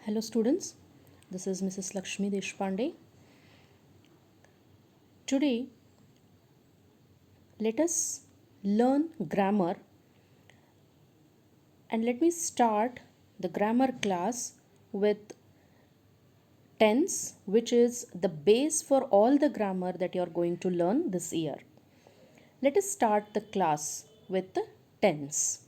Hello students, this is Mrs. Lakshmi Deshpande. Today, let us learn grammar and let me start the grammar class with tense, which is the base for all the grammar that you are going to learn this year. Let us start the class with the tense.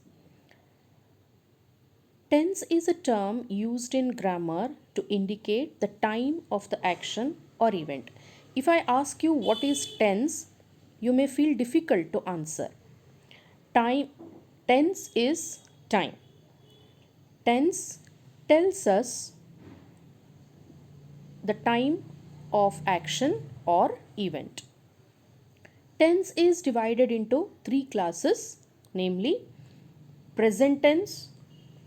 Tense is a term used in grammar to indicate the time of the action or event. If I ask you what is tense, you may feel difficult to answer. Time tense is time. Tense tells us the time of action or event. Tense is divided into three classes, namely present tense,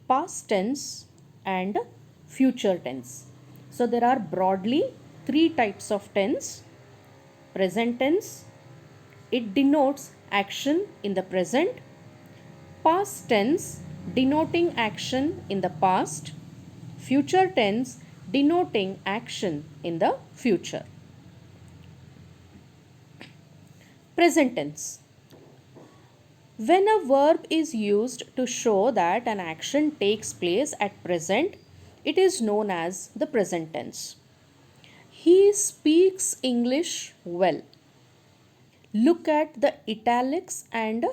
past tense and future tense. So there are broadly three types of tense. Present tense, it denotes action in the present. Past tense denoting action in the past. Future tense denoting action in the future. Present tense. When a verb is used to show that an action takes place at present, it is known as the present tense. He speaks English well. Look at the italics and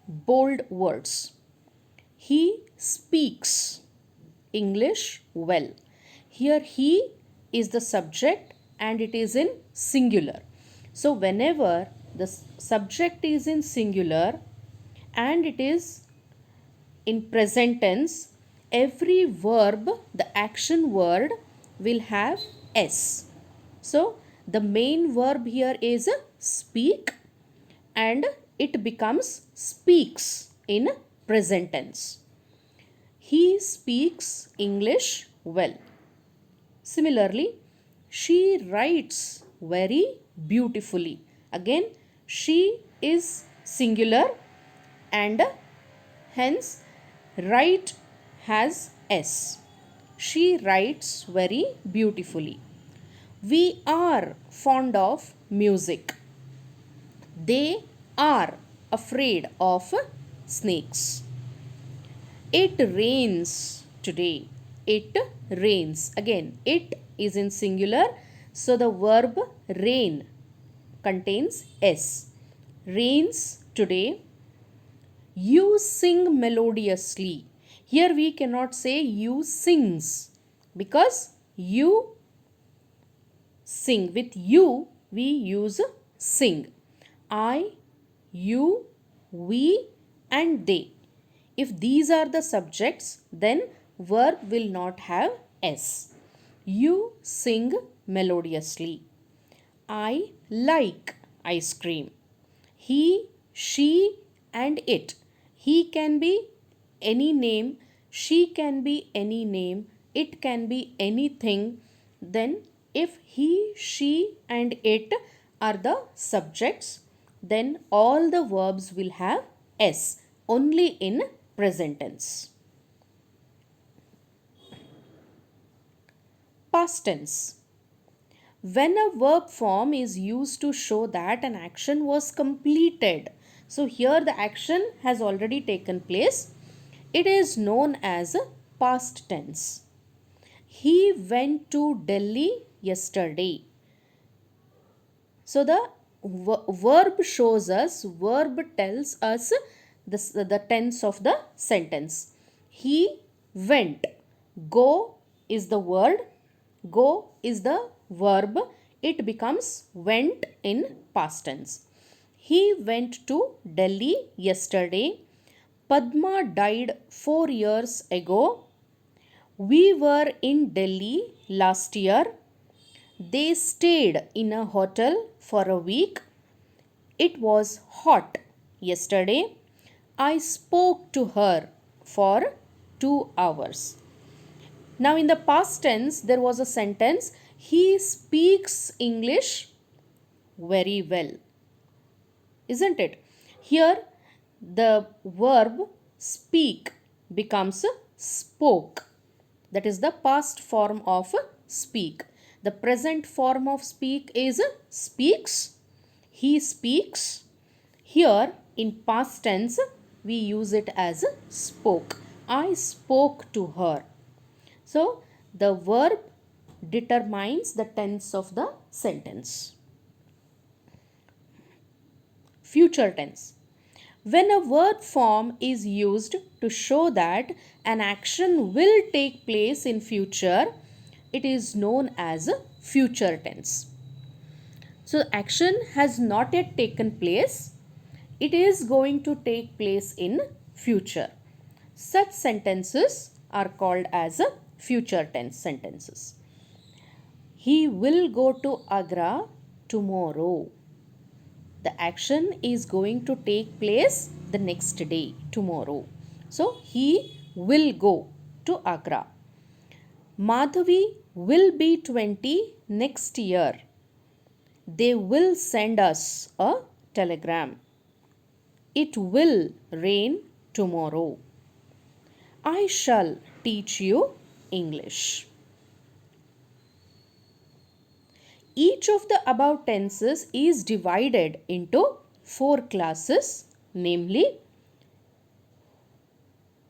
bold words. He speaks English well. Here he is the subject and it is in singular. So whenever the subject is in singular and it is in present tense, every verb, the action word will have S. So the main verb here is speak and it becomes speaks in present tense. He speaks English well. Similarly, she writes very beautifully. Again, she is singular and hence write has S. She writes very beautifully. We are fond of music. They are afraid of snakes. It rains today. It rains. Again, it is in singular. So the verb rain contains S. Rains today. You sing melodiously. Here we cannot say you sings because you sing. With you we use sing. I, you, we and they. If these are the subjects, then verb will not have S. You sing melodiously. I like ice cream. He, she and it. He can be any name, she can be any name, it can be anything. Then if he, she and it are the subjects, then all the verbs will have S only in present tense. Past tense. When a verb form is used to show that an action was completed, so here the action has already taken place, it is known as past tense. He went to Delhi yesterday. So the verb shows us, verb tells us the tense of the sentence. He went. Go is the word. Go is the verb. It becomes went in past tense. He went to Delhi yesterday. Padma died 4 years ago. We were in Delhi last year. They stayed in a hotel for a week. It was hot yesterday. I spoke to her for 2 hours. Now, in the past tense, there was a sentence, he speaks English very well. Isn't it? Here, the verb speak becomes spoke. That is the past form of speak. The present form of speak is speaks. He speaks. Here in past tense we use it as spoke. I spoke to her. So the verb determines the tense of the sentence. Future tense. When a verb form is used to show that an action will take place in future, it is known as future tense. So action has not yet taken place. It is going to take place in future. Such sentences are called as future tense sentences. He will go to Agra tomorrow. The action is going to take place the next day, tomorrow. So he will go to Agra. Madhavi will be 20 next year. They will send us a telegram. It will rain tomorrow. I shall teach you English. Each of the above tenses is divided into 4 classes, namely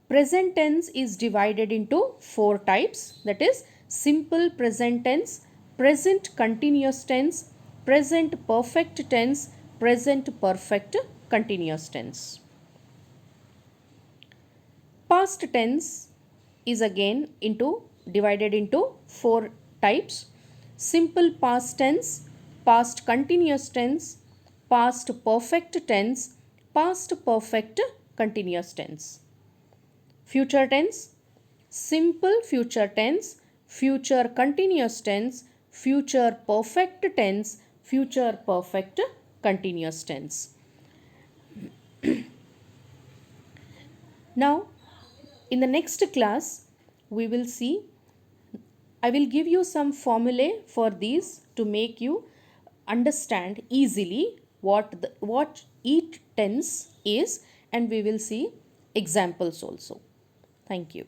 present tense is divided into 4 types, that is simple present tense, present continuous tense, present perfect tense, present perfect continuous tense. Past tense is again divided into 4 types: simple past tense, past continuous tense, past perfect tense, past perfect continuous tense. Future tense, simple future tense, future continuous tense, future perfect tense, future perfect continuous tense. Now, in the next class, we will see, I will give you some formulae for these to make you understand easily what each tense is, and we will see examples also. Thank you.